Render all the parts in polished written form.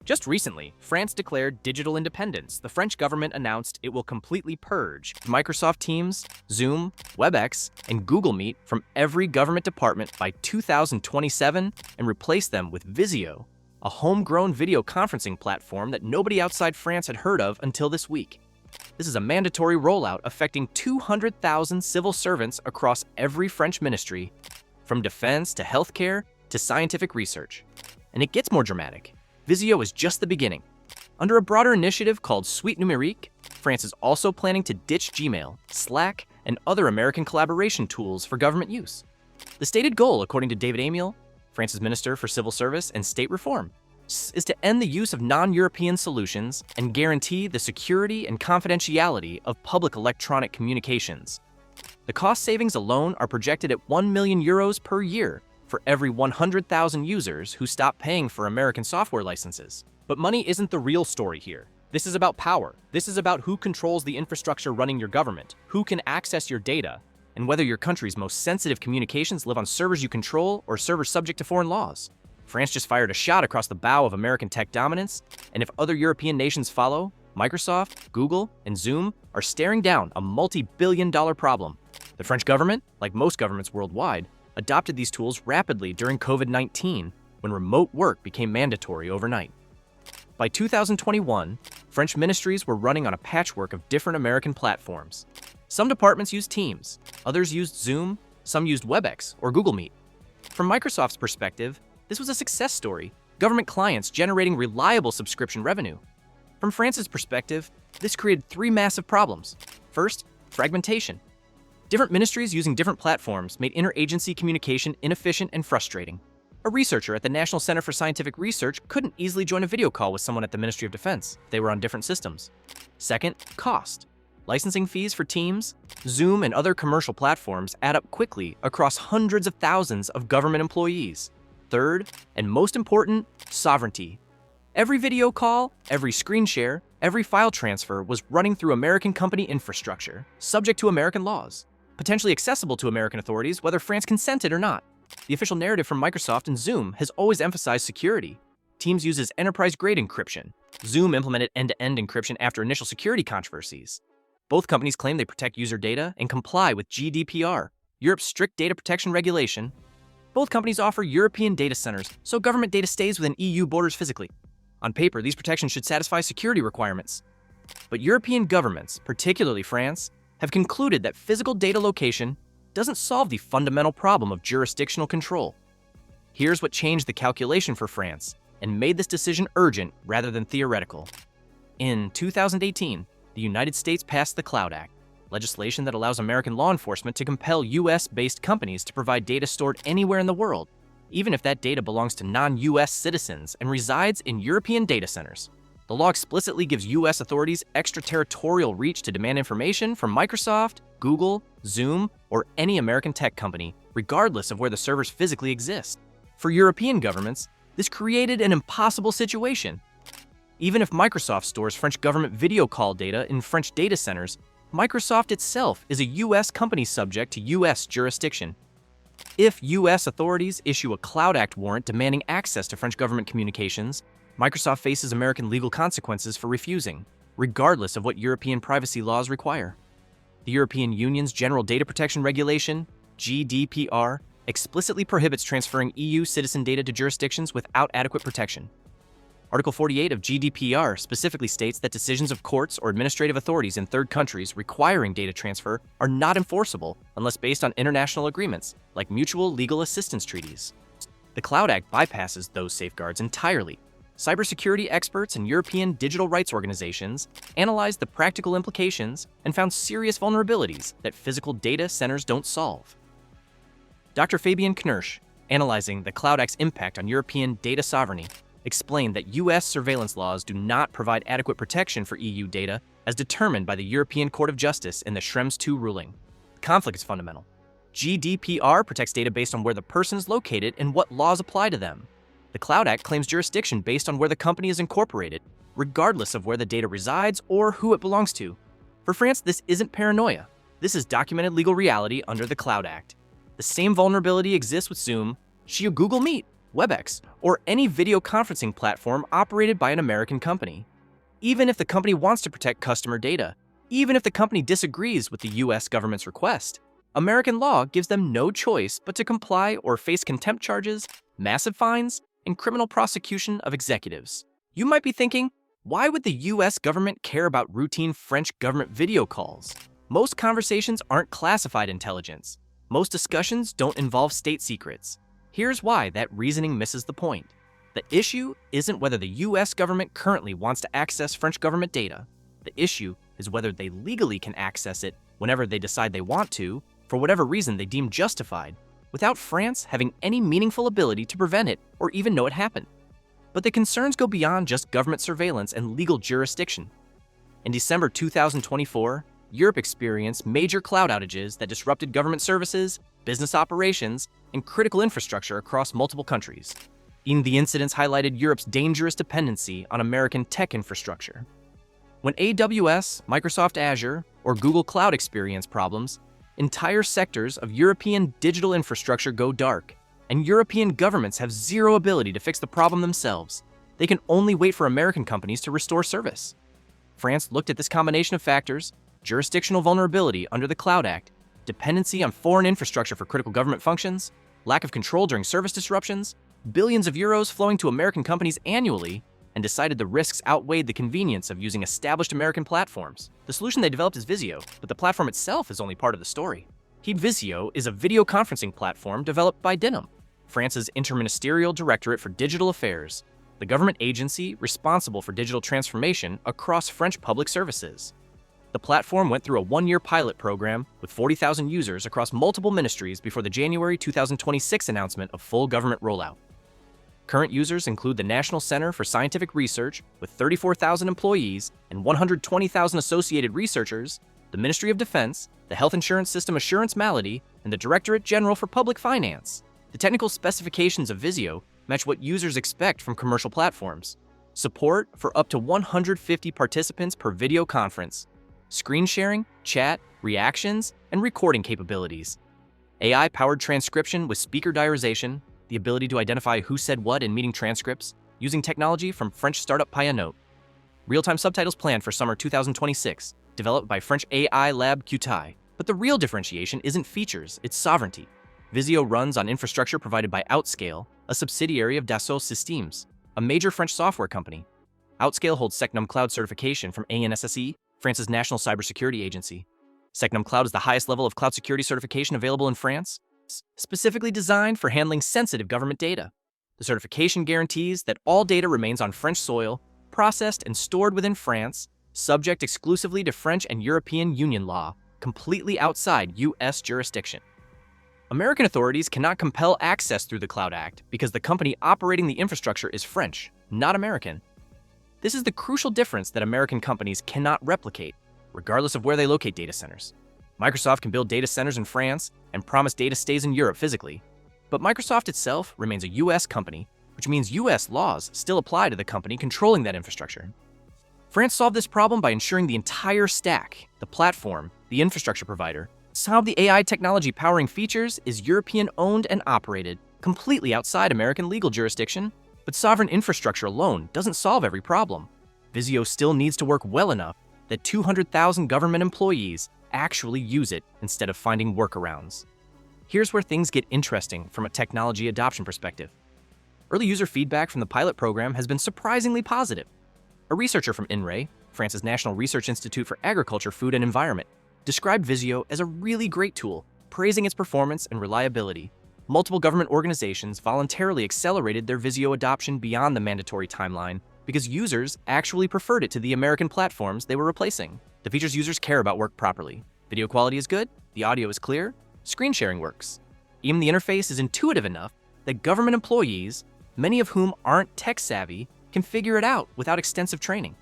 Just recently, France declared digital independence. The French government announced it will completely purge Microsoft Teams, Zoom, WebEx, and Google Meet from every government department by 2027 and replace them with Vizio, a homegrown video conferencing platform that nobody outside France had heard of until this week. This is a mandatory rollout affecting 200,000 civil servants across every French ministry, from defense to healthcare to scientific research. And it gets more dramatic. Vizio is just the beginning. Under a broader initiative called Suite Numérique, France is also planning to ditch Gmail, Slack, and other American collaboration tools for government use. The stated goal, according to David Amiel, France's Minister for Civil Service and State Reform, is to end the use of non-European solutions and guarantee the security and confidentiality of public electronic communications. The cost savings alone are projected at €1 million per year for every 100,000 users who stop paying for American software licenses. But money isn't the real story here. This is about power. This is about who controls the infrastructure running your government, who can access your data, and whether your country's most sensitive communications live on servers you control or servers subject to foreign laws. France just fired a shot across the bow of American tech dominance, and if other European nations follow, Microsoft, Google, and Zoom are staring down a multi-billion-dollar problem. The French government, like most governments worldwide, adopted these tools rapidly during COVID-19 when remote work became mandatory overnight. By 2021, French ministries were running on a patchwork of different American platforms. Some departments used Teams, others used Zoom, some used WebEx or Google Meet. From Microsoft's perspective, this was a success story, government clients generating reliable subscription revenue. From France's perspective, this created three massive problems. First, fragmentation. Different ministries using different platforms made interagency communication inefficient and frustrating. A researcher at the National Center for Scientific Research couldn't easily join a video call with someone at the Ministry of Defense if they were on different systems. Second, cost. Licensing fees for Teams, Zoom, and other commercial platforms add up quickly across hundreds of thousands of government employees. Third, and most important, sovereignty. Every video call, every screen share, every file transfer was running through American company infrastructure, subject to American laws, potentially accessible to American authorities whether France consented or not. The official narrative from Microsoft and Zoom has always emphasized security. Teams uses enterprise-grade encryption. Zoom implemented end-to-end encryption after initial security controversies. Both companies claim they protect user data and comply with GDPR, Europe's strict data protection regulation. Both companies offer European data centers, so government data stays within EU borders physically. On paper, these protections should satisfy security requirements. But European governments, particularly France, have concluded that physical data location doesn't solve the fundamental problem of jurisdictional control. Here's what changed the calculation for France and made this decision urgent rather than theoretical. In 2018, the United States passed the Cloud Act, legislation that allows American law enforcement to compel US-based companies to provide data stored anywhere in the world, even if that data belongs to non-US citizens and resides in European data centers. The law explicitly gives US authorities extraterritorial reach to demand information from Microsoft, Google, Zoom, or any American tech company, regardless of where the servers physically exist. For European governments, this created an impossible situation. Even if Microsoft stores French government video call data in French data centers, Microsoft itself is a US company subject to US jurisdiction. If US authorities issue a Cloud Act warrant demanding access to French government communications, Microsoft faces American legal consequences for refusing, regardless of what European privacy laws require. The European Union's General Data Protection Regulation, GDPR, explicitly prohibits transferring EU citizen data to jurisdictions without adequate protection. Article 48 of GDPR specifically states that decisions of courts or administrative authorities in third countries requiring data transfer are not enforceable unless based on international agreements, like mutual legal assistance treaties. The Cloud Act bypasses those safeguards entirely. Cybersecurity experts and European digital rights organizations analyzed the practical implications and found serious vulnerabilities that physical data centers don't solve. Dr. Fabian Knirsch, analyzing the Cloud Act's impact on European data sovereignty, explained that US surveillance laws do not provide adequate protection for EU data as determined by the European Court of Justice in the Schrems II ruling. The conflict is fundamental. GDPR protects data based on where the person is located and what laws apply to them. The Cloud Act claims jurisdiction based on where the company is incorporated, regardless of where the data resides or who it belongs to. For France, this isn't paranoia. This is documented legal reality under the Cloud Act. The same vulnerability exists with Zoom, Google Meet, WebEx, or any video conferencing platform operated by an American company. Even if the company wants to protect customer data, even if the company disagrees with the US government's request, American law gives them no choice but to comply or face contempt charges, massive fines, and criminal prosecution of executives. You might be thinking, why would the US government care about routine French government video calls? Most conversations aren't classified intelligence. Most discussions don't involve state secrets. Here's why that reasoning misses the point. The issue isn't whether the US government currently wants to access French government data. The issue is whether they legally can access it whenever they decide they want to, for whatever reason they deem justified, without France having any meaningful ability to prevent it or even know it happened. But the concerns go beyond just government surveillance and legal jurisdiction. In December 2024, Europe experienced major cloud outages that disrupted government services, business operations, and critical infrastructure across multiple countries. The incidents highlighted Europe's dangerous dependency on American tech infrastructure. When AWS, Microsoft Azure, or Google Cloud experience problems, entire sectors of European digital infrastructure go dark, and European governments have zero ability to fix the problem themselves. They can only wait for American companies to restore service. France looked at this combination of factors: jurisdictional vulnerability under the Cloud Act, dependency on foreign infrastructure for critical government functions, lack of control during service disruptions, billions of euros flowing to American companies annually, and decided the risks outweighed the convenience of using established American platforms. The solution they developed is Vizio, but the platform itself is only part of the story. Vizio is a video conferencing platform developed by DINUM, France's Interministerial Directorate for Digital Affairs, the government agency responsible for digital transformation across French public services. The platform went through a one-year pilot program with 40,000 users across multiple ministries before the January 2026 announcement of full government rollout. Current users include the National Center for Scientific Research with 34,000 employees and 120,000 associated researchers, the Ministry of Defense, the Health Insurance System Assurance Malady, and the Directorate General for Public Finance. The technical specifications of Vizio match what users expect from commercial platforms. Support for up to 150 participants per video conference, screen sharing, chat, reactions, and recording capabilities, AI-powered transcription with speaker diarization, the ability to identify who said what in meeting transcripts, using technology from French startup Precedent. Real-time subtitles planned for summer 2026, developed by French AI lab Qtai. But the real differentiation isn't features, it's sovereignty. Vizio runs on infrastructure provided by Outscale, a subsidiary of Dassault Systems, a major French software company. Outscale holds Secnum Cloud certification from ANSSE, France's national cybersecurity agency. Secnum Cloud is the highest level of cloud security certification available in France, specifically designed for handling sensitive government data. The certification guarantees that all data remains on French soil, processed and stored within France, subject exclusively to French and European Union law, completely outside US jurisdiction. American authorities cannot compel access through the Cloud Act because the company operating the infrastructure is French, not American. This is the crucial difference that American companies cannot replicate, regardless of where they locate data centers. Microsoft can build data centers in France and promise data stays in Europe physically, but Microsoft itself remains a US company, which means US laws still apply to the company controlling that infrastructure. France solved this problem by ensuring the entire stack, the platform, the infrastructure provider, how the AI technology powering features is European-owned and operated, completely outside American legal jurisdiction. But sovereign infrastructure alone doesn't solve every problem. Vizio still needs to work well enough that 200,000 government employees actually use it instead of finding workarounds. Here's where things get interesting from a technology adoption perspective. Early user feedback from the pilot program has been surprisingly positive. A researcher from INRAE, France's National Research Institute for Agriculture, Food and Environment, described Vizio as a really great tool, praising its performance and reliability. Multiple government organizations voluntarily accelerated their Vizio adoption beyond the mandatory timeline because users actually preferred it to the American platforms they were replacing. The features users care about work properly. Video quality is good, the audio is clear, screen sharing works. Even the interface is intuitive enough that government employees, many of whom aren't tech-savvy, can figure it out without extensive training.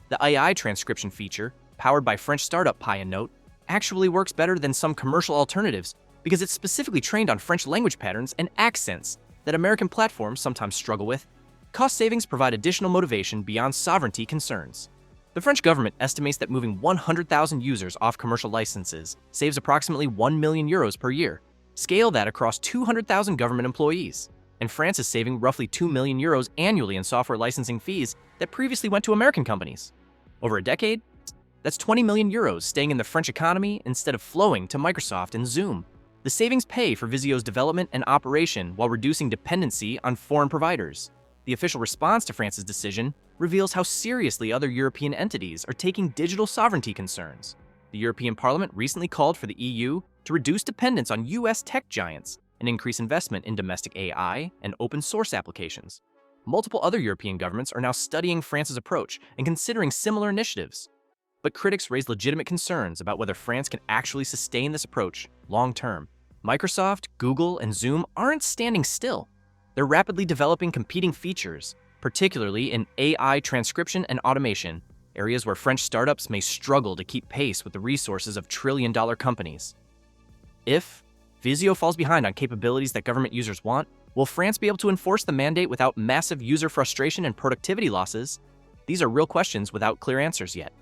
The AI transcription feature, powered by French startup Precedent, actually works better than some commercial alternatives because it's specifically trained on French language patterns and accents that American platforms sometimes struggle with. Cost savings provide additional motivation beyond sovereignty concerns. The French government estimates that moving 100,000 users off commercial licenses saves approximately 1 million euros per year. Scale that across 200,000 government employees. and France is saving roughly 2 million euros annually in software licensing fees that previously went to American companies. Over a decade, that's 20 million euros staying in the French economy instead of flowing to Microsoft and Zoom. The savings pay for Vizio's development and operation while reducing dependency on foreign providers. The official response to France's decision reveals how seriously other European entities are taking digital sovereignty concerns. The European Parliament recently called for the EU to reduce dependence on US tech giants and increase investment in domestic AI and open source applications. Multiple other European governments are now studying France's approach and considering similar initiatives. But critics raise legitimate concerns about whether France can actually sustain this approach long term. Microsoft, Google, and Zoom aren't standing still. They're rapidly developing competing features, particularly in AI transcription and automation, areas where French startups may struggle to keep pace with the resources of trillion-dollar companies. If Vizio falls behind on capabilities that government users want, will France be able to enforce the mandate without massive user frustration and productivity losses? These are real questions without clear answers yet.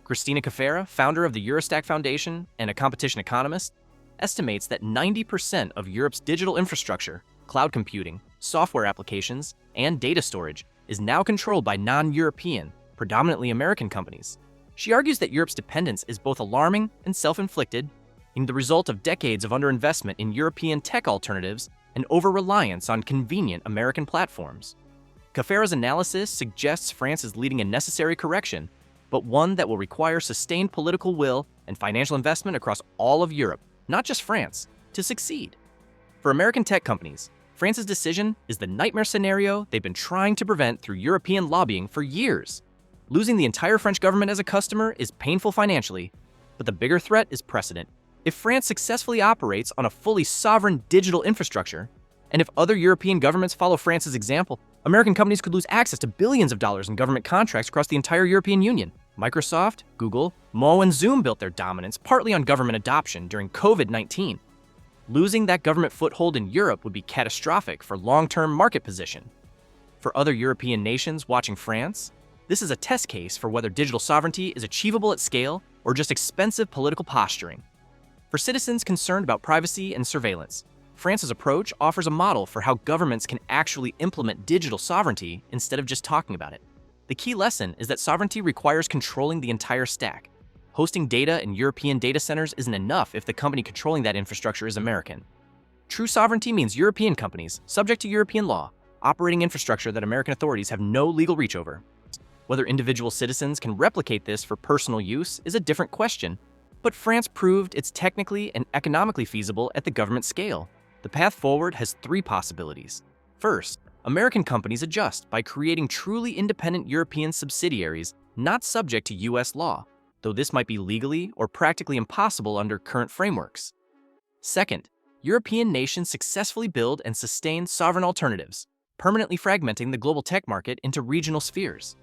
Cristina Cafera, founder of the Eurostack Foundation and a competition economist, estimates that 90% of Europe's digital infrastructure, cloud computing, software applications, and data storage is now controlled by non-European, predominantly American companies. She argues that Europe's dependence is both alarming and self-inflicted, and the result of decades of underinvestment in European tech alternatives and over-reliance on convenient American platforms. Cafera's analysis suggests France is leading a necessary correction, but one that will require sustained political will and financial investment across all of Europe, not just France, to succeed. For American tech companies, France's decision is the nightmare scenario they've been trying to prevent through European lobbying for years. Losing the entire French government as a customer is painful financially, but the bigger threat is precedent. If France successfully operates on a fully sovereign digital infrastructure, and if other European governments follow France's example, American companies could lose access to billions of dollars in government contracts across the entire European Union. Microsoft, Google, Mo, and Zoom built their dominance partly on government adoption during COVID-19. Losing that government foothold in Europe would be catastrophic for long-term market position. For other European nations watching France, this is a test case for whether digital sovereignty is achievable at scale or just expensive political posturing. For citizens concerned about privacy and surveillance, France's approach offers a model for how governments can actually implement digital sovereignty instead of just talking about it. The key lesson is that sovereignty requires controlling the entire stack. Hosting data in European data centers isn't enough if the company controlling that infrastructure is American. True sovereignty means European companies, subject to European law, operating infrastructure that American authorities have no legal reach over. Whether individual citizens can replicate this for personal use is a different question, but France proved it's technically and economically feasible at the government scale. The path forward has three possibilities. First, American companies adjust by creating truly independent European subsidiaries not subject to US law, though this might be legally or practically impossible under current frameworks. Second, European nations successfully build and sustain sovereign alternatives, permanently fragmenting the global tech market into regional spheres.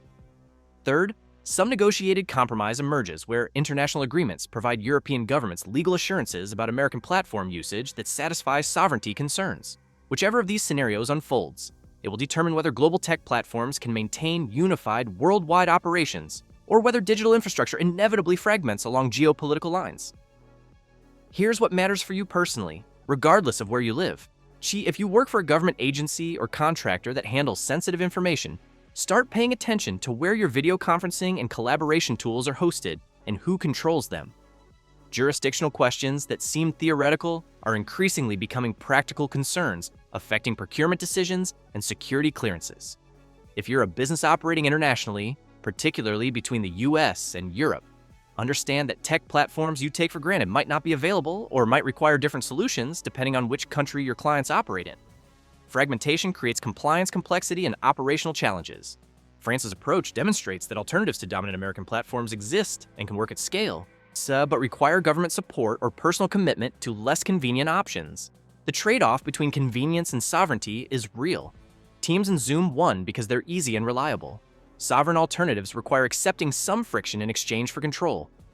Third, some negotiated compromise emerges where international agreements provide European governments legal assurances about American platform usage that satisfies sovereignty concerns. Whichever of these scenarios unfolds, it will determine whether global tech platforms can maintain unified worldwide operations or whether digital infrastructure inevitably fragments along geopolitical lines. Here's what matters for you personally, regardless of where you live. If you work for a government agency or contractor that handles sensitive information, start paying attention to where your video conferencing and collaboration tools are hosted and who controls them. Jurisdictional questions that seem theoretical are increasingly becoming practical concerns affecting procurement decisions and security clearances. If you're a business operating internationally, particularly between the US and Europe, understand that tech platforms you take for granted might not be available or might require different solutions depending on which country your clients operate in. Fragmentation creates compliance complexity and operational challenges. France's approach demonstrates that alternatives to dominant American platforms exist and can work at scale, but require government support or personal commitment to less convenient options. The trade-off between convenience and sovereignty is real. Teams and Zoom won because they're easy and reliable. Sovereign alternatives require accepting some friction in exchange for control,